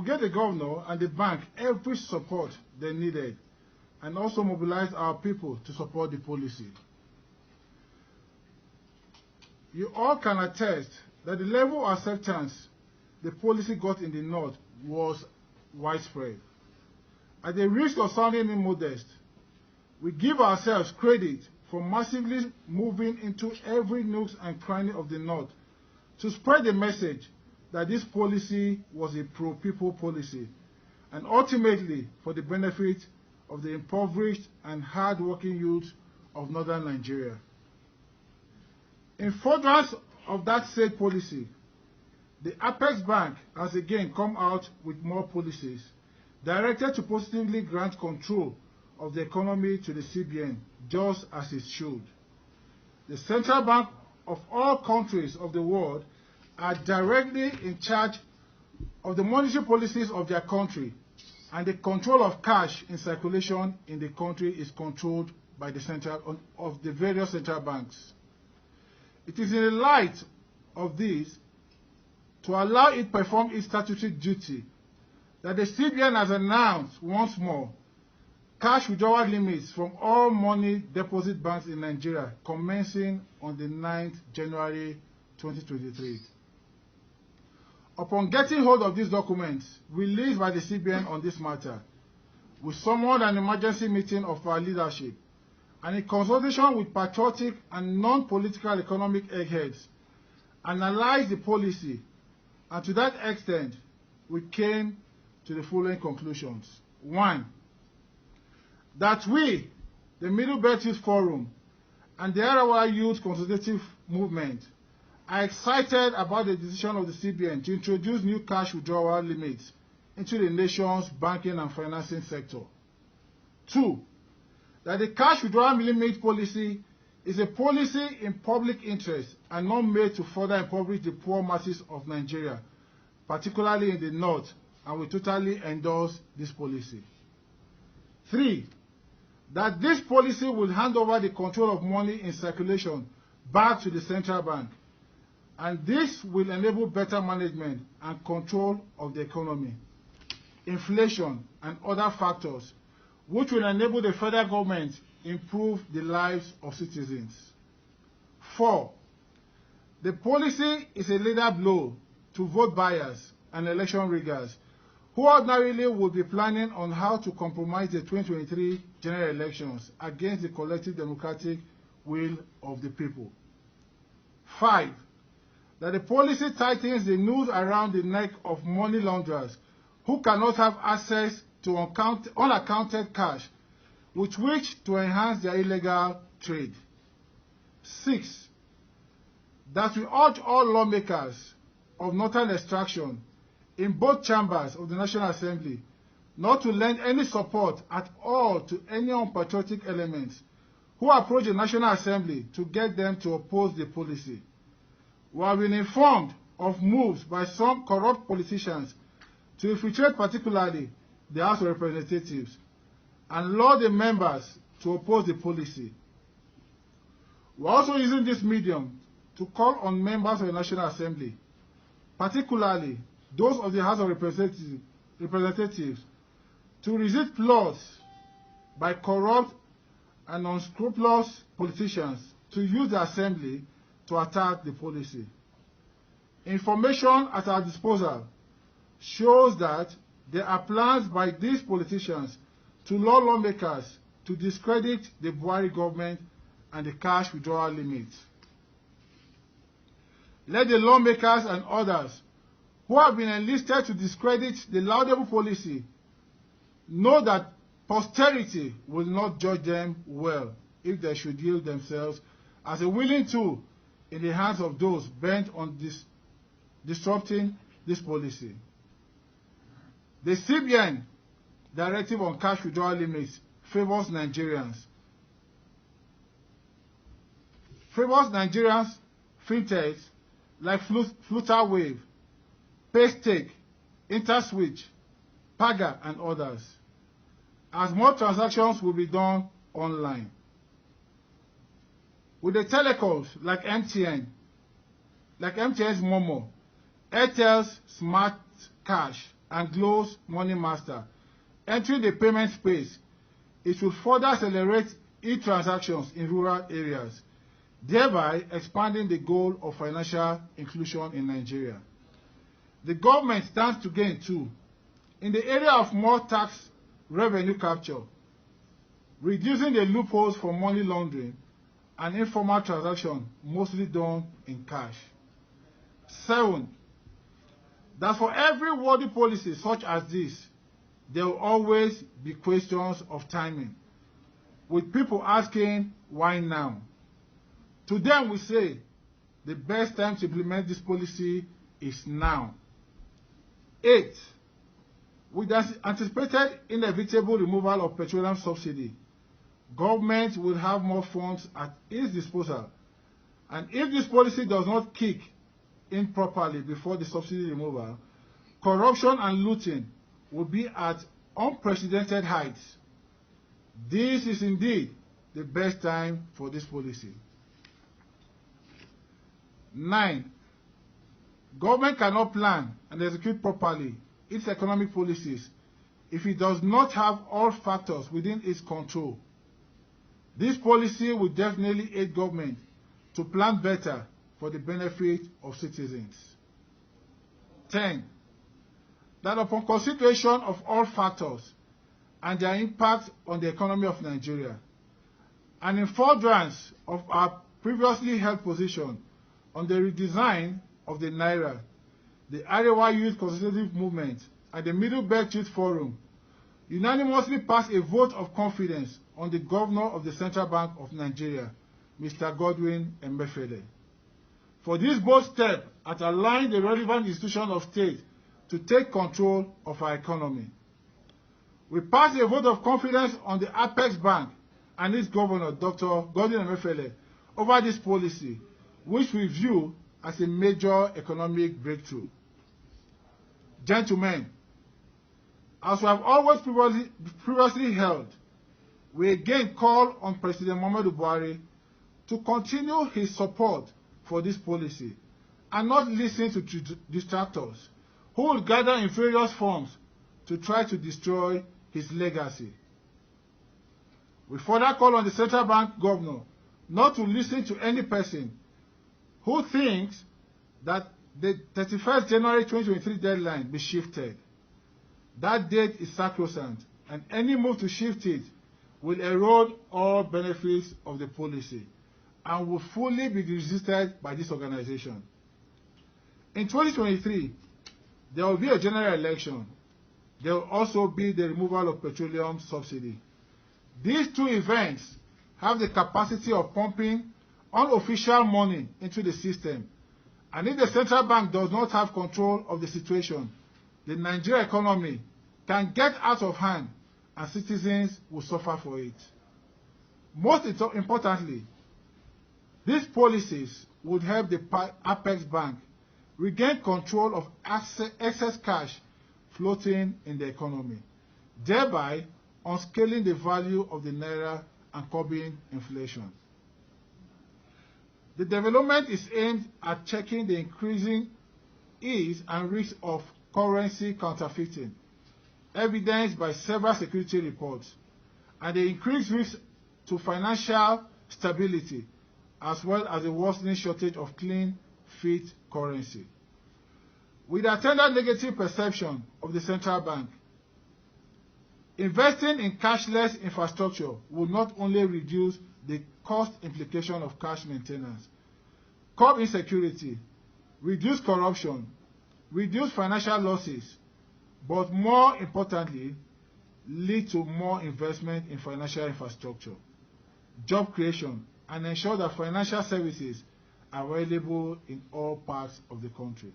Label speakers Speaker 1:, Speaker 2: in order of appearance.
Speaker 1: we gave the governor and the bank every support they needed, and also mobilized our people to support the policy. You all can attest that the level of acceptance the policy got in the North was widespread. At the risk of sounding immodest, we give ourselves credit for massively moving into every nook and cranny of the North to spread the message that this policy was a pro-people policy, and ultimately for the benefit of the impoverished and hard-working youth of northern Nigeria. In furtherance of that said policy, the Apex Bank has again come out with more policies directed to positively grant control of the economy to the CBN, just as it should. The central bank of all countries of the world are directly in charge of the monetary policies of their country, and the control of cash in circulation in the country is controlled by the various central banks. It is in the light of this, to allow it perform its statutory duty, that the CBN has announced once more cash withdrawal limits from all money deposit banks in Nigeria commencing on the 9th January 2023. Upon getting hold of these documents released by the CBN on this matter, we summoned an emergency meeting of our leadership, and in consultation with patriotic and non-political economic eggheads, analyzed the policy, and to that extent, we came to the following conclusions. 1. That we, the Middle Belt Youth Forum, and the Arawa Youth Consultative Movement, are excited about the decision of the CBN to introduce new cash withdrawal limits into the nation's banking and financing sector. 2. That the cash withdrawal limit policy is a policy in public interest and not made to further impoverish the poor masses of Nigeria, particularly in the North, and we totally endorse this policy. 3. That this policy will hand over the control of money in circulation back to the central bank, and this will enable better management and control of the economy, inflation, and other factors, which will enable the federal government improve the lives of citizens. 4. The policy is a leader blow to vote buyers and election riggers who ordinarily would be planning on how to compromise the 2023 general elections against the collective democratic will of the people. 5. That the policy tightens the noose around the neck of money launderers who cannot have access to unaccounted cash with which to enhance their illegal trade. 6. That we urge all lawmakers of northern extraction in both chambers of the National Assembly not to lend any support at all to any unpatriotic elements who approach the National Assembly to get them to oppose the policy. We have been informed of moves by some corrupt politicians to infiltrate particularly the House of Representatives and lure the members to oppose the policy. We are also using this medium to call on members of the National Assembly, particularly those of the House of Representatives, to resist plots by corrupt and unscrupulous politicians to use the Assembly to attack the policy. Information at our disposal shows that there are plans by these politicians to lure lawmakers to discredit the Buhari government and the cash withdrawal limit. Let the lawmakers and others who have been enlisted to discredit the laudable policy know that posterity will not judge them well if they should yield themselves as a willing tool in the hands of those bent on disrupting this policy. The CBN directive on cash withdrawal limits favors Nigerians. Fintechs like Flutterwave, Paystake, Interswitch, Paga, and others, as more transactions will be done online. With the telecoms like MTN's Momo, Airtel's Smart Cash, and close money master entering the payment space. It will further accelerate e-transactions in rural areas, thereby expanding the goal of financial inclusion in Nigeria. The government stands to gain too in the area of more tax revenue capture, reducing the loopholes for money laundering and informal transactions mostly done in cash. 7. That for every worthy policy such as this, there will always be questions of timing, with people asking, why now? To them we say, the best time to implement this policy is now. 8. With the anticipated inevitable removal of petroleum subsidy, government will have more funds at its disposal, and if this policy does not kick in properly before the subsidy removal, corruption and looting will be at unprecedented heights. This is indeed the best time for this policy. 9. Government cannot plan and execute properly its economic policies if it does not have all factors within its control. This policy will definitely aid government to plan better for the benefit of citizens. 10. That upon consideration of all factors and their impact on the economy of Nigeria, and in furtherance of our previously held position on the redesign of the Naira, the Arewa Youth Consultative Movement, and the Middle Belt Youth Forum unanimously passed a vote of confidence on the Governor of the Central Bank of Nigeria, Mr. Godwin Emefiele, for this bold step at allowing the relevant institutions of state to take control of our economy. We passed a vote of confidence on the Apex Bank and its governor, Dr. Godwin Emefiele, over this policy, which we view as a major economic breakthrough. Gentlemen, as we have always previously held, we again call on President Muhammadu Buhari to continue his support for this policy and not listen to distractors who will gather in various forms to try to destroy his legacy. We further call on the Central Bank Governor not to listen to any person who thinks that the 31st January 2023 deadline be shifted. That date is sacrosanct, and any move to shift it will erode all benefits of the policy and will fully be resisted by this organization. In 2023, there will be a general election. There will also be the removal of petroleum subsidy. These two events have the capacity of pumping unofficial money into the system, and if the central bank does not have control of the situation, the Nigerian economy can get out of hand and citizens will suffer for it. Most importantly, these policies would help the Apex Bank regain control of excess cash floating in the economy, thereby unscaling the value of the Naira and curbing inflation. The development is aimed at checking the increasing ease and risk of currency counterfeiting, evidenced by several security reports, and the increased risk to financial stability, as well as the worsening shortage of clean, fit currency. With the attendant negative perception of the central bank, investing in cashless infrastructure will not only reduce the cost implication of cash maintenance, curb insecurity, reduce corruption, reduce financial losses, but more importantly, lead to more investment in financial infrastructure, job creation, and ensure that financial services are available in all parts of the country.